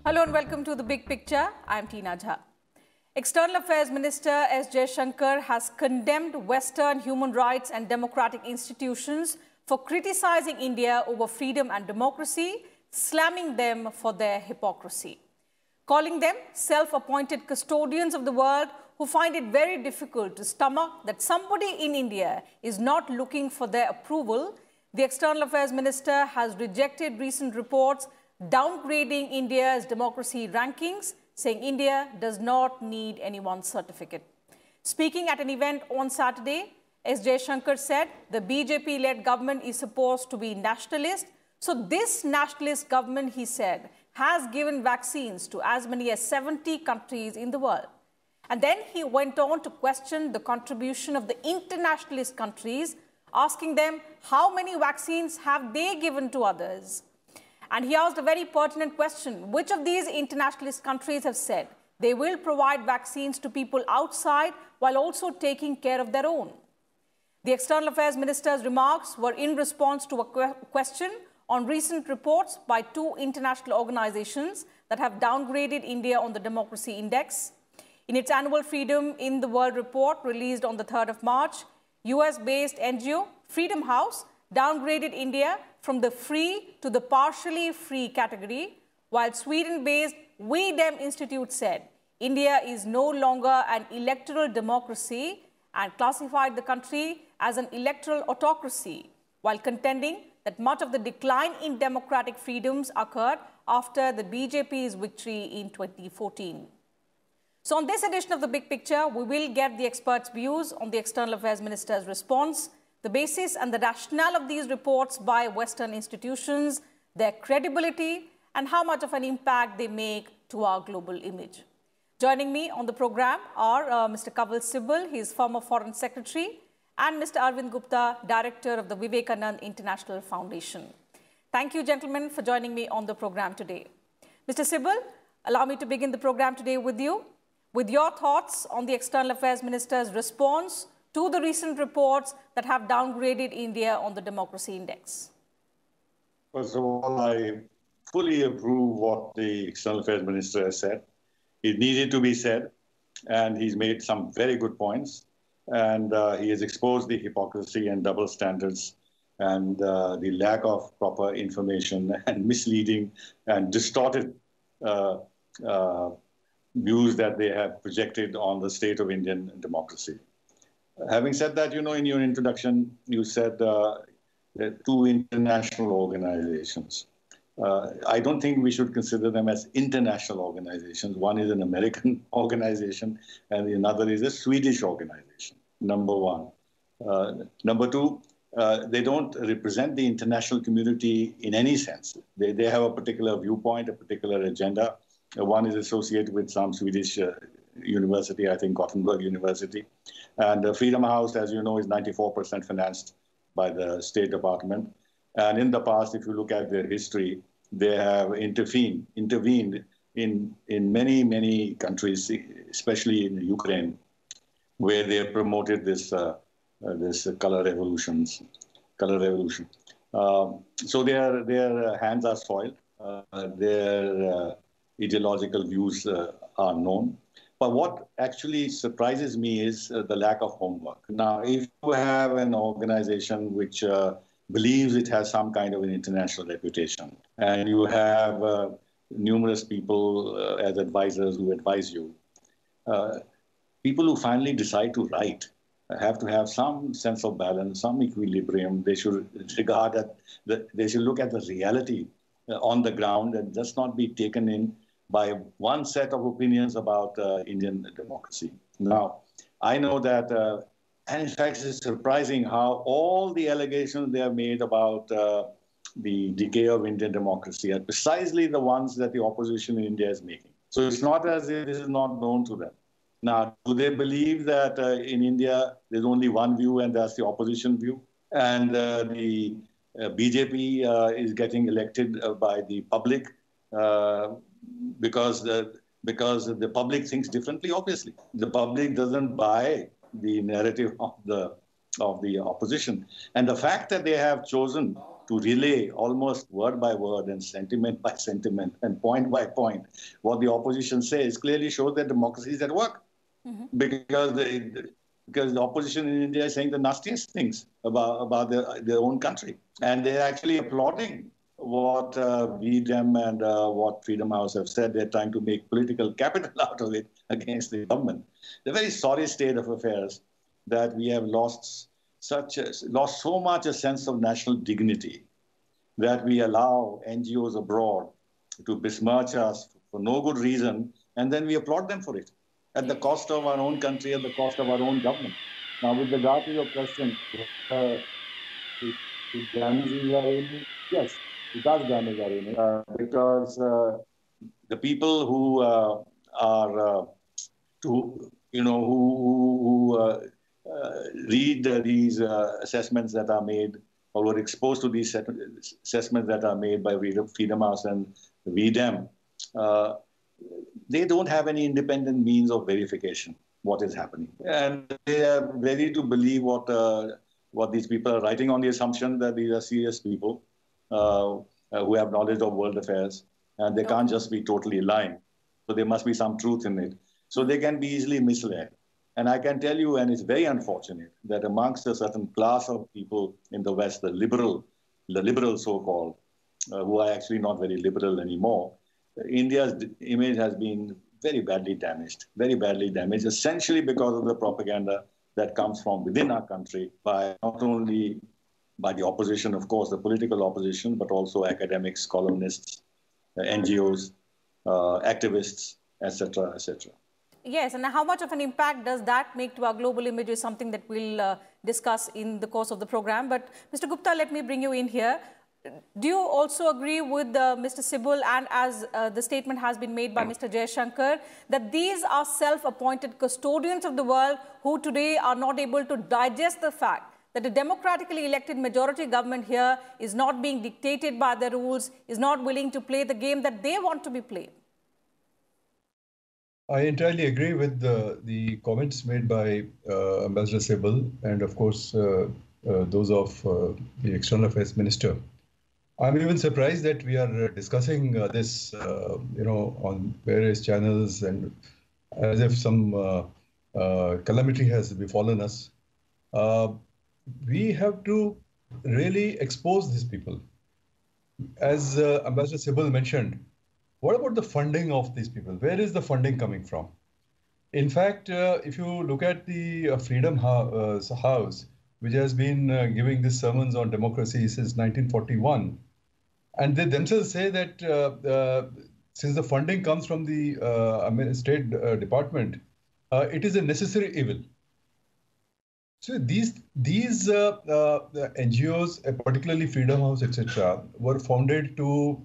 Hello and welcome to The Big Picture. I'm Tina Jha. External Affairs Minister S Jaishankar has condemned Western human rights and democratic institutions for criticizing India over freedom and democracy, slamming them for their hypocrisy, calling them self-appointed custodians of the world who find it very difficult to stomach that somebody in India is not looking for their approval. The External Affairs Minister has rejected recent reports downgrading India's democracy rankings, saying India does not need anyone's certificate. Speaking at an event on Saturday, S Jaishankar said the BJP-led government is supposed to be nationalist. So this nationalist government, he said, has given vaccines to as many as 70 countries in the world. And then he went on to question the contribution of the internationalist countries, asking them how many vaccines have they given to others. And he asked a very pertinent question. Which of these internationalist countries have said they will provide vaccines to people outside while also taking care of their own? The External Affairs Minister's remarks were in response to a question on recent reports by two international organizations that have downgraded India on the Democracy Index. In its annual Freedom in the World report released on the 3rd of March, US-based NGO Freedom House downgraded India from the free to the partially free category, while Sweden-based V-Dem Institute said India is no longer an electoral democracy and classified the country as an electoral autocracy, while contending that much of the decline in democratic freedoms occurred after the BJP's victory in 2014. So on this edition of The Big Picture, we will get the experts' views on the External Affairs Minister's response, the basis and the rationale of these reports by Western institutions, their credibility, and how much of an impact they make to our global image. Joining me on the program are Mr. Kawal Sibal, he is former Foreign Secretary, and Mr. Arvind Gupta, Director of the Vivekanand International Foundation. Thank you, gentlemen, for joining me on the program today. Mr. Sibal, allow me to begin the program today with you, with your thoughts on the External Affairs Minister's response to the recent reports that have downgraded India on the Democracy Index. First of all, I fully approve what the External Affairs Minister has said. It needed to be said, and he's made some very good points. And he has exposed the hypocrisy and double standards and the lack of proper information and misleading and distorted views that they have projected on the state of Indian democracy. Having said that, you know, in your introduction, you said two international organizations. I don't think we should consider them as international organizations. One is an American organization and another is a Swedish organization, number one. Number two, they don't represent the international community in any sense. They have a particular viewpoint, a particular agenda. One is associated with some Swedish university, I think Gothenburg University. And Freedom House, as you know, is 94% financed by the State Department. And in the past, if you look at their history, they have intervened in many, many countries, especially in Ukraine, where they have promoted this color revolution. So their hands are soiled. Their ideological views are known. But what actually surprises me is the lack of homework. Now, if you have an organization which believes it has some kind of an international reputation, and you have numerous people as advisors who advise you, people who finally decide to write have to have some sense of balance, some equilibrium. They should regard they should look at the reality on the ground and just not be taken in by one set of opinions about Indian democracy. Now, I know that, and in fact, it's surprising how all the allegations they have made about the decay of Indian democracy are precisely the ones that the opposition in India is making. So it's not as if this is not known to them. Now, do they believe that in India there's only one view and that's the opposition view? And the BJP is getting elected by the public because the public thinks differently, obviously. The public doesn't buy the narrative of the opposition. And the fact that they have chosen to relay almost word by word and sentiment by sentiment and point by point what the opposition says clearly shows that democracy is at work. Because the opposition in India is saying the nastiest things about their own country. And they're actually applauding what V-Dem and what Freedom House have said. They're trying to make political capital out of it against the government. The very sorry state of affairs that we have lost so much a sense of national dignity that we allow NGOs abroad to besmirch us for no good reason, and then we applaud them for it at the cost of our own country, at the cost of our own government. Now, with regard to your question, it damages our image. Yes, it does damage our image because the people who read these assessments that are made or were exposed to these assessments that are made by Freedom House and V-Dem, they don't have any independent means of verification what is happening. And they are ready to believe what these people are writing on the assumption that these are serious people who have knowledge of world affairs, and they can't just be totally lying. So there must be some truth in it. So they can be easily misled. And I can tell you, and it's very unfortunate, that amongst a certain class of people in the West, the liberal so-called, who are actually not very liberal anymore, India's image has been very badly damaged, essentially because of the propaganda that comes from within our country by not only by the opposition, of course, the political opposition, but also academics, columnists, NGOs, activists, etc., etc. Yes, and how much of an impact does that make to our global image is something that we'll discuss in the course of the program. But Mr. Gupta, let me bring you in here. Do you also agree with Mr. Sibul, and as the statement has been made by Mr. Jaishankar, that these are self-appointed custodians of the world who today are not able to digest the fact that a democratically elected majority government here is not being dictated by the rules, is not willing to play the game that they want to be played? I entirely agree with the comments made by Ambassador Sibul and, of course, those of the External Affairs Minister. I'm even surprised that we are discussing this, on various channels, and as if some calamity has befallen us. We have to really expose these people. As Ambassador Sibul mentioned, what about the funding of these people? Where is the funding coming from? In fact, if you look at the Freedom House, which has been giving these sermons on democracy since 1941, and they themselves say that since the funding comes from the State Department, it is a necessary evil. So these NGOs, particularly Freedom House, etc., were founded to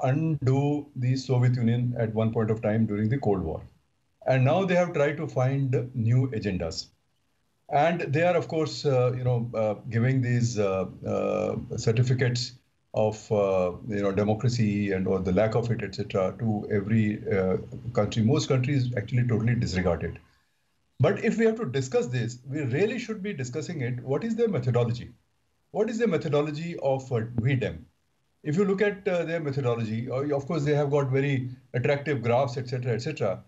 undo the Soviet Union at one point of time during the Cold War. And now they have tried to find new agendas. And they are, of course, giving these certificates of democracy and or the lack of it, etc., to every country. Most countries actually totally disregard it. But if we have to discuss this, we really should be discussing it. What is their methodology? What is the methodology of V-Dem? If you look at their methodology, of course, they have got very attractive graphs, etc., etc.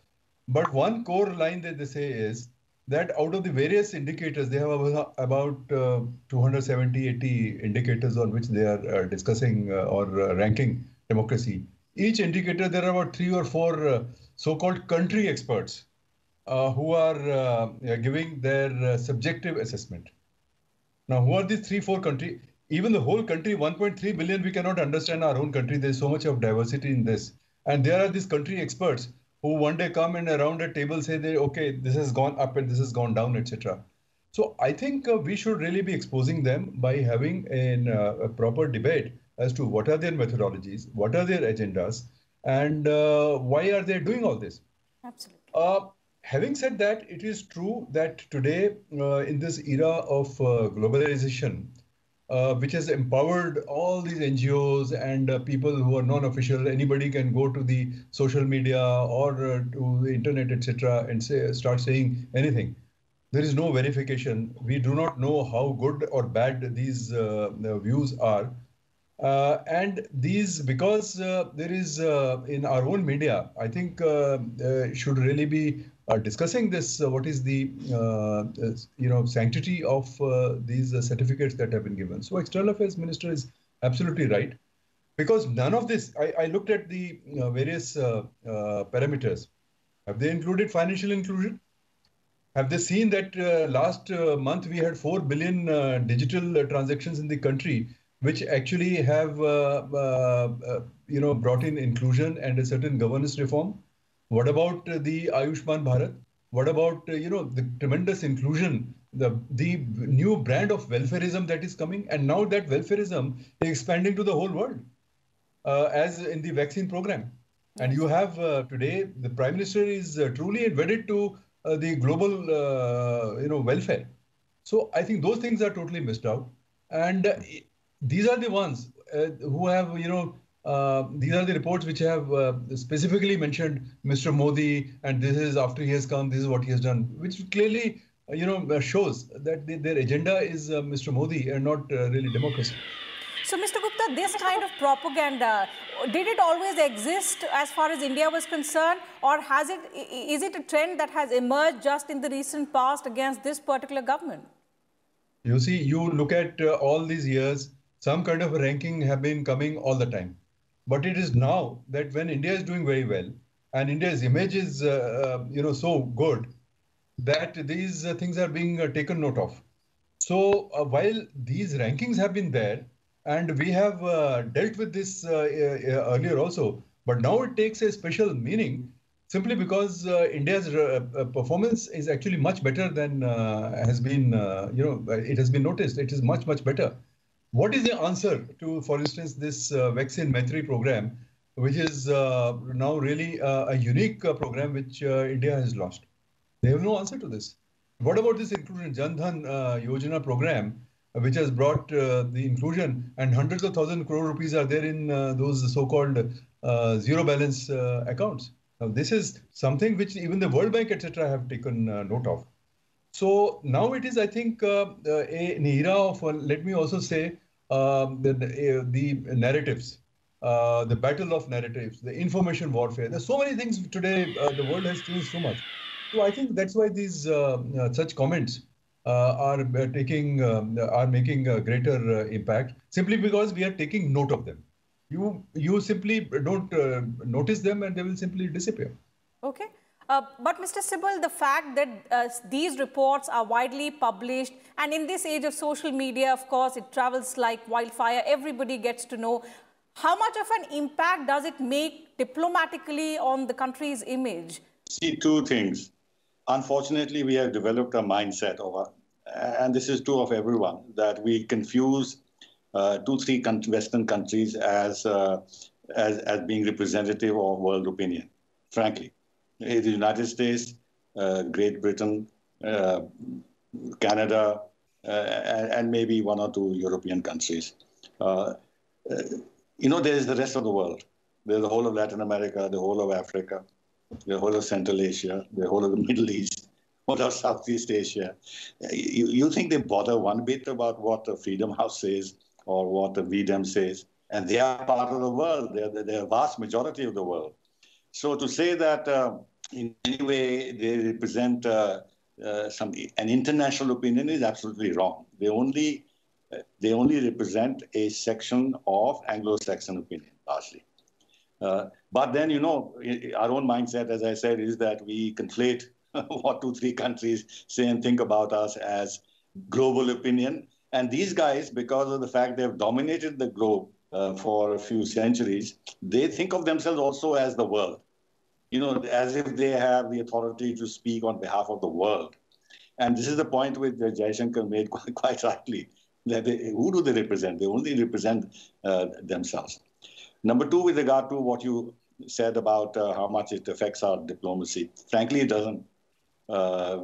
But one core line that they say is that out of the various indicators, they have about 270, 80 indicators on which they are discussing or ranking democracy. Each indicator, there are about 3 or 4 so-called country experts who are giving their subjective assessment. Now, who are these 3-4 countries? Even the whole country, 1.3 billion, we cannot understand our own country. There's so much of diversity in this. And there are these country experts who one day come and around a table say, that, okay, this has gone up and this has gone down, etc. So I think we should really be exposing them by having a proper debate as to what are their methodologies, what are their agendas, and why are they doing all this? Absolutely. Having said that, it is true that today, in this era of globalization, which has empowered all these NGOs and people who are non-official, anybody can go to the social media or to the internet, etc., and start saying anything. There is no verification. We do not know how good or bad these views are. And these, because there is in our own media, I think should really be discussing this. What is the sanctity of these certificates that have been given? So, External Affairs Minister is absolutely right, because none of this. I looked at the various parameters. Have they included financial inclusion? Have they seen that last month we had 4 billion digital transactions in the country, which actually have brought in inclusion and a certain governance reform? What about the Ayushman Bharat? What about the tremendous inclusion, the new brand of welfareism that is coming, and now that welfareism is expanding to the whole world, as in the vaccine program. And you have today the Prime Minister is truly wedded to the global, welfare. So I think those things are totally missed out. And these are the ones who have, these are the reports which have specifically mentioned Mr. Modi, and this is after he has come, this is what he has done, which clearly, shows that their agenda is Mr. Modi and not really democracy. So, Mr. Gupta, this kind of propaganda, did it always exist as far as India was concerned, or is it a trend that has emerged just in the recent past against this particular government? You see, you look at all these years, some kind of a ranking have been coming all the time. But it is now that when India is doing very well and India's image is, so good, that these things are being taken note of. So while these rankings have been there, and we have dealt with this earlier also, but now it takes a special meaning simply because India's performance is actually much better than has been, it has been noticed. It is much, much better. What is the answer to, for instance, this vaccine Maitri program, which is now really a unique program which India has launched? They have no answer to this. What about this inclusion Jan Dhan Yojana program, which has brought the inclusion, and hundreds of thousand crore rupees are there in those so-called zero balance accounts? Now, this is something which even the World Bank, etc., have taken note of. So now it is, I think, an era of, let me also say, the narratives, the battle of narratives, the information warfare. There's so many things today. The world has changed so much. So I think that's why these such comments are making a greater impact, simply because we are taking note of them. You simply don't notice them, and they will simply disappear. Okay. But Mr. Sibal, the fact that these reports are widely published, and in this age of social media, of course, it travels like wildfire. Everybody gets to know. How much of an impact does it make diplomatically on the country's image? See, two things. Unfortunately, we have developed a mindset and this is true of everyone, that we confuse 2-3 Western countries as being representative of world opinion, frankly. The United States, Great Britain, Canada, and maybe 1 or 2 European countries. There is the rest of the world. There's the whole of Latin America, the whole of Africa, the whole of Central Asia, the whole of the Middle East, whole of Southeast Asia. You think they bother one bit about what the Freedom House says or what the V-Dem says? And they are part of the world. They're a vast majority of the world. So to say that in any way they represent an international opinion is absolutely wrong. They only represent a section of Anglo-Saxon opinion, largely. But then, our own mindset, as I said, is that we conflate what 2-3 countries say and think about us as global opinion. And these guys, because of the fact they've dominated the globe for a few centuries, they think of themselves also as the world, as if they have the authority to speak on behalf of the world. And this is the point which Jaishankar made quite rightly, that who do they represent? They only represent themselves. Number 2, with regard to what you said about how much it affects our diplomacy, frankly, it doesn't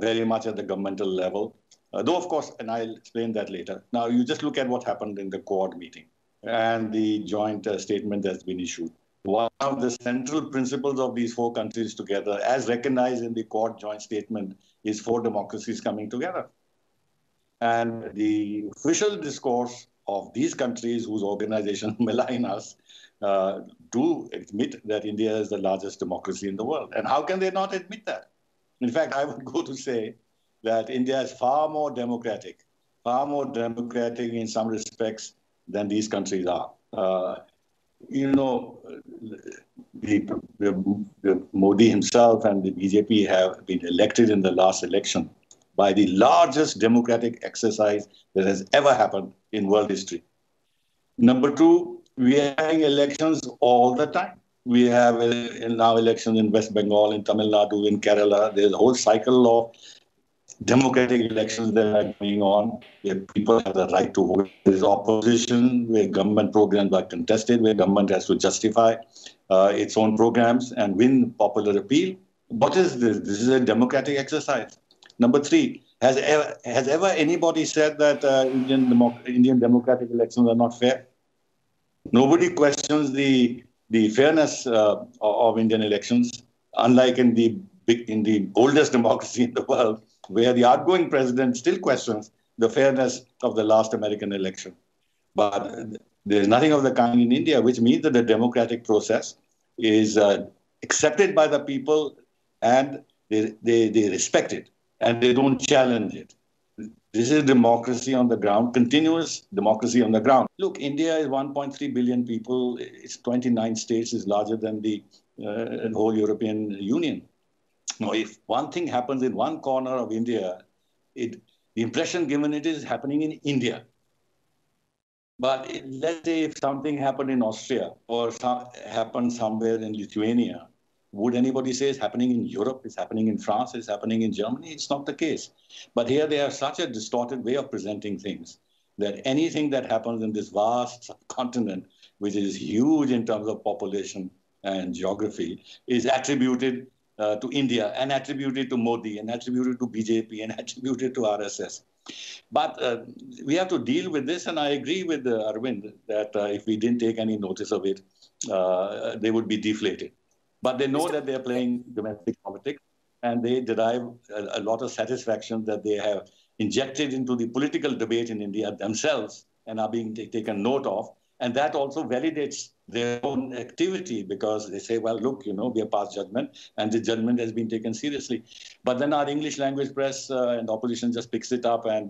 very much at the governmental level. Though, of course, and I'll explain that later. Now, you just look at what happened in the Quad meeting and the joint statement that's been issued. one of the central principles of these four countries together, as recognized in the Quad Joint Statement, is four democracies coming together. And the official discourse of these countries whose organizations malign us do admit that India is the largest democracy in the world. And how can they not admit that? In fact, I would go to say that India is far more democratic in some respects than these countries are. Modi himself and the BJP have been elected in the last election by the largest democratic exercise that has ever happened in world history. Number two, we are having elections all the time. We have now elections in West Bengal, in Tamil Nadu, in Kerala. There's a whole cycle of democratic elections that are going on, where people have the right to vote. There is opposition, where government programs are contested, where government has to justify its own programs and win popular appeal. What is this? This is a democratic exercise. Number three, has ever anybody said that Indian democratic elections are not fair? Nobody questions the fairness of Indian elections, unlike in the oldest democracy in the world, where the outgoing president still questions the fairness of the last American election. But there's nothing of the kind in India, which means that the democratic process is accepted by the people and they respect it and they don't challenge it. This is democracy on the ground, continuous democracy on the ground. Look, India is 1.3 billion people. It's 29 states, is larger than the whole European Union. Now, if one thing happens in one corner of India, the impression given it is happening in India. But let's say if something happened in Austria or happened somewhere in Lithuania, would anybody say it's happening in Europe, it's happening in France, it's happening in Germany? It's not the case. But here they have such a distorted way of presenting things that anything that happens in this vast continent, which is huge in terms of population and geography, is attributed to India and attributed to Modi and attributed to BJP and attributed to RSS. But we have to deal with this, and I agree with Arvind that if we didn't take any notice of it, they would be deflated. But they know that they're playing domestic politics, and they derive a lot of satisfaction that they have injected into the political debate in India themselves and are being taken note of. And that also validates their own activity because they say, well, look, we are past judgment and the judgment has been taken seriously. But then our English language press and opposition just picks it up and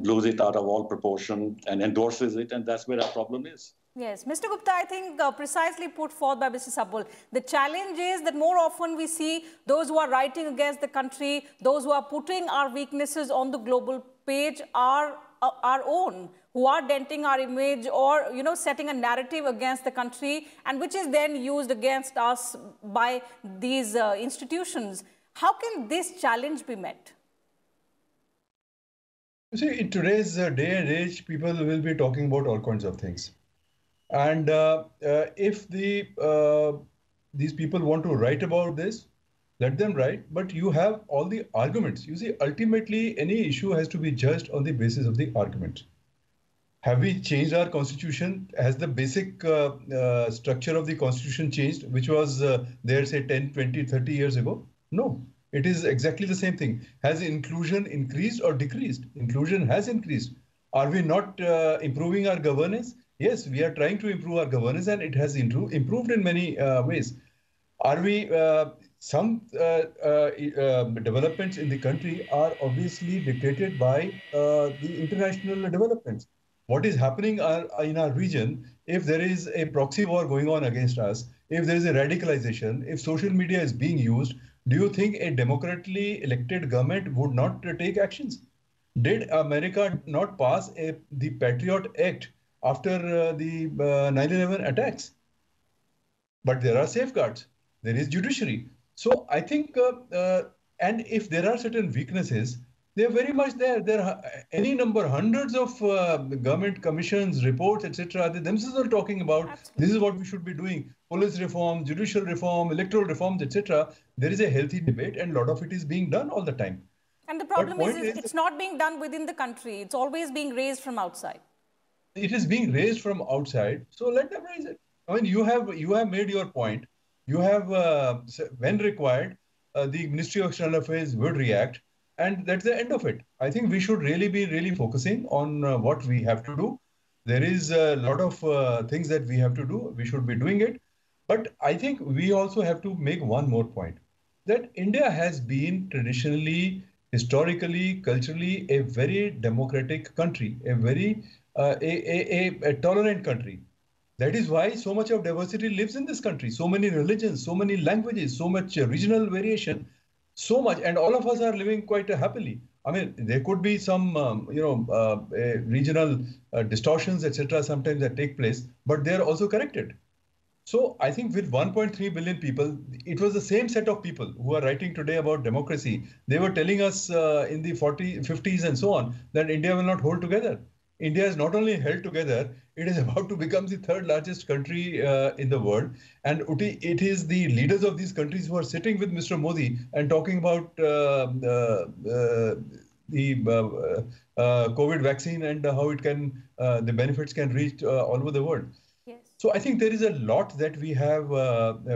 blows it out of all proportion and endorses it. And that's where our problem is. Yes, Mr. Gupta, I think precisely put forth by Mr. Sabul. The challenge is that more often we see those who are writing against the country, those who are putting our weaknesses on the global page are our own, who are denting our image or, setting a narrative against the country and which is then used against us by these institutions. How can this challenge be met? You see, in today's day and age, people will be talking about all kinds of things. And if these people want to write about this, let them write, but you have all the arguments. You see, ultimately, any issue has to be judged on the basis of the argument. Have we changed our constitution? Has the basic structure of the constitution changed, which was there, say, 10, 20, 30 years ago? No, it is exactly the same thing. Has inclusion increased or decreased? Inclusion has increased. Are we not improving our governance? Yes, we are trying to improve our governance and it has improved in many ways. Are we, some developments in the country are obviously dictated by the international developments. What is happening in our region, if there is a proxy war going on against us, if there is a radicalization, if social media is being used, do you think a democratically elected government would not take actions? Did America not pass the Patriot Act after the 9/11 attacks? But there are safeguards. There is judiciary. So I think, and if there are certain weaknesses, they're very much there. There are any number, hundreds of government commissions, reports, etc. They themselves are talking about this is what we should be doing. Police reform, judicial reform, electoral reforms, etc. There is a healthy debate and a lot of it is being done all the time. And the problem is it's not being done within the country. It's always being raised from outside. It is being raised from outside. So let them raise it. I mean, you have made your point. You have, when required, the Ministry of External Affairs would react, and that's the end of it. I think we should really be focusing on what we have to do. There is a lot of things that we have to do. We should be doing it. But I think we also have to make one more point, that India has been traditionally, historically, culturally a very democratic country, a very a tolerant country. That is why so much of diversity lives in this country. So many religions, so many languages, so much regional variation, so much, and all of us are living quite happily. I mean, there could be some, regional distortions, etc., sometimes that take place, but they are also corrected. So I think with 1.3 billion people, it was the same set of people who are writing today about democracy. They were telling us in the 50s and so on that India will not hold together. India is not only held together, it is about to become the third largest country in the world. And it is the leaders of these countries who are sitting with Mr. Modi and talking about the COVID vaccine and how it can, the benefits can reach all over the world. So I think there is a lot that we have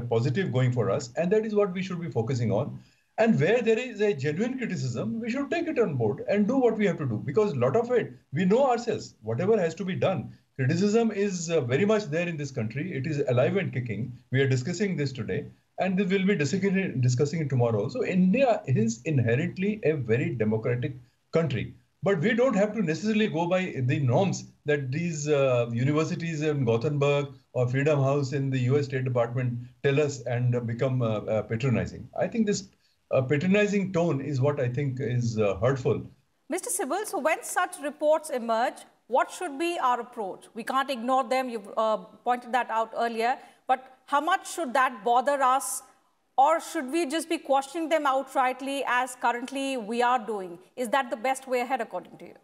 positive going for us, and that is what we should be focusing on. And where there is a genuine criticism, we should take it on board and do what we have to do, because a lot of it, we know ourselves, whatever has to be done. Criticism is very much there in this country. It is alive and kicking. We are discussing this today, and we will be discussing it tomorrow. So India is inherently a very democratic country. But we don't have to necessarily go by the norms that these universities in Gothenburg or Freedom House in the US State Department tell us and become patronizing. I think this patronizing tone is what I think is hurtful. Mr. Sibal, so when such reports emerge, what should be our approach? We can't ignore them. You've pointed that out earlier. But how much should that bother us? Or should we just be questioning them outrightly as currently we are doing? Is that the best way ahead, according to you?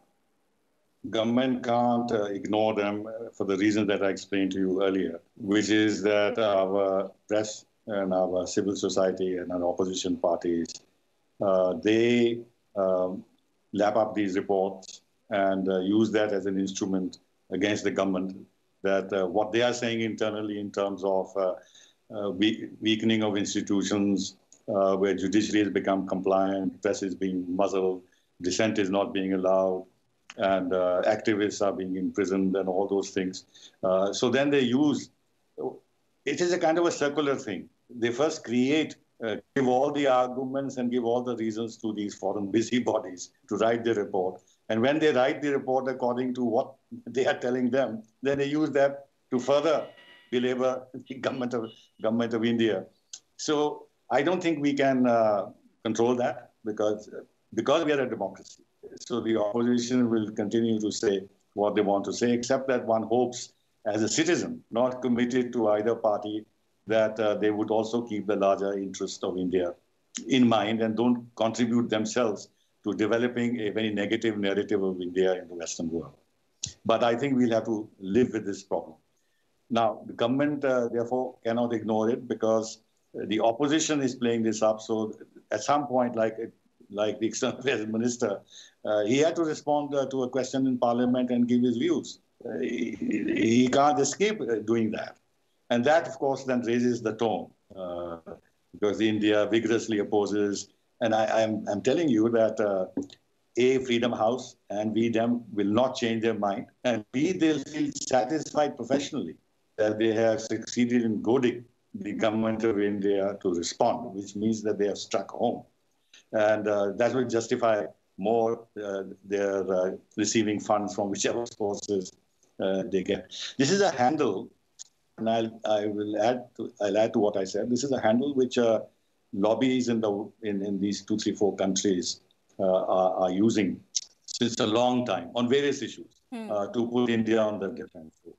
Government can't ignore them for the reasons that I explained to you earlier, which is that our press and our civil society and our opposition parties, they lap up these reports and use that as an instrument against the government, that what they are saying internally in terms of weakening of institutions, where judiciary has become compliant, press is being muzzled, dissent is not being allowed, and activists are being imprisoned and all those things. So then they use, it is a kind of a circular thing. They first create, give all the arguments and give all the reasons to these foreign busybodies to write the report. And when they write the report according to what they are telling them, then they use that to further belabor the government of India. So I don't think we can control that because we are a democracy. So the opposition will continue to say what they want to say, except that one hopes as a citizen, not committed to either party, that they would also keep the larger interest of India in mind and don't contribute themselves to developing a very negative narrative of India in the Western world. But I think we'll have to live with this problem. Now, the government, therefore, cannot ignore it because the opposition is playing this up. So at some point, like the External Affairs Minister, he had to respond to a question in Parliament and give his views. He can't escape doing that. And that, of course, then raises the tone because India vigorously opposes. And I'm telling you that Freedom House and V-Dem will not change their mind. And they'll feel satisfied professionally that they have succeeded in goading the government of India to respond, which means that they have struck home. And that will justify more their receiving funds from whichever sources they get. This is a handle, and I'll add to what I said. This is a handle which lobbies in these 2, 3, 4 countries are using since a long time on various issues to put India on the defensive,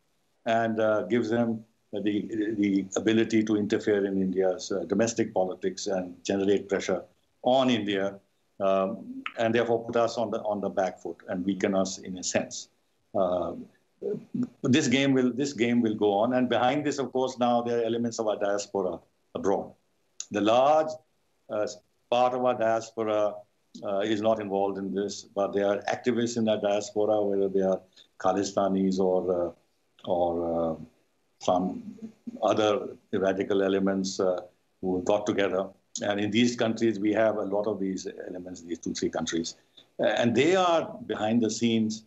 and gives them the ability to interfere in India's domestic politics and generate pressure on India, and therefore put us on the back foot and weaken us in a sense. This game will go on, and behind this, of course, now there are elements of our diaspora abroad. The large part of our diaspora is not involved in this, but there are activists in that diaspora, whether they are Khalistanis or some other radical elements who got together. And in these countries, we have a lot of these elements, these 2-3 countries. And they are behind the scenes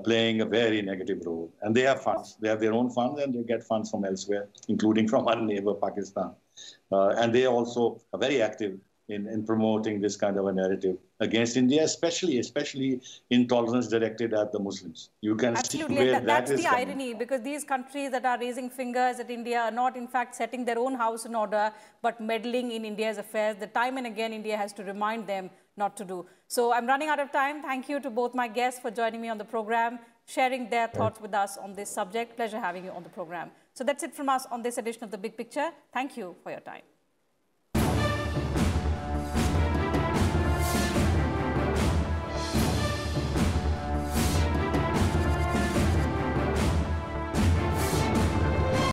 playing a very negative role. And they have funds. They have their own funds, and they get funds from elsewhere, including from our neighbor, Pakistan. And they also are very active in promoting this kind of a narrative against India, especially intolerance directed at the Muslims. You can see where that's that is the coming. irony, because these countries that are raising fingers at India are not in fact setting their own house in order, but meddling in India's affairs. The time and again India has to remind them not to do. So I'm running out of time. Thank you to both my guests for joining me on the program, sharing their thoughts with us on this subject. Pleasure having you on the program. So that's it from us on this edition of The Big Picture. Thank you for your time.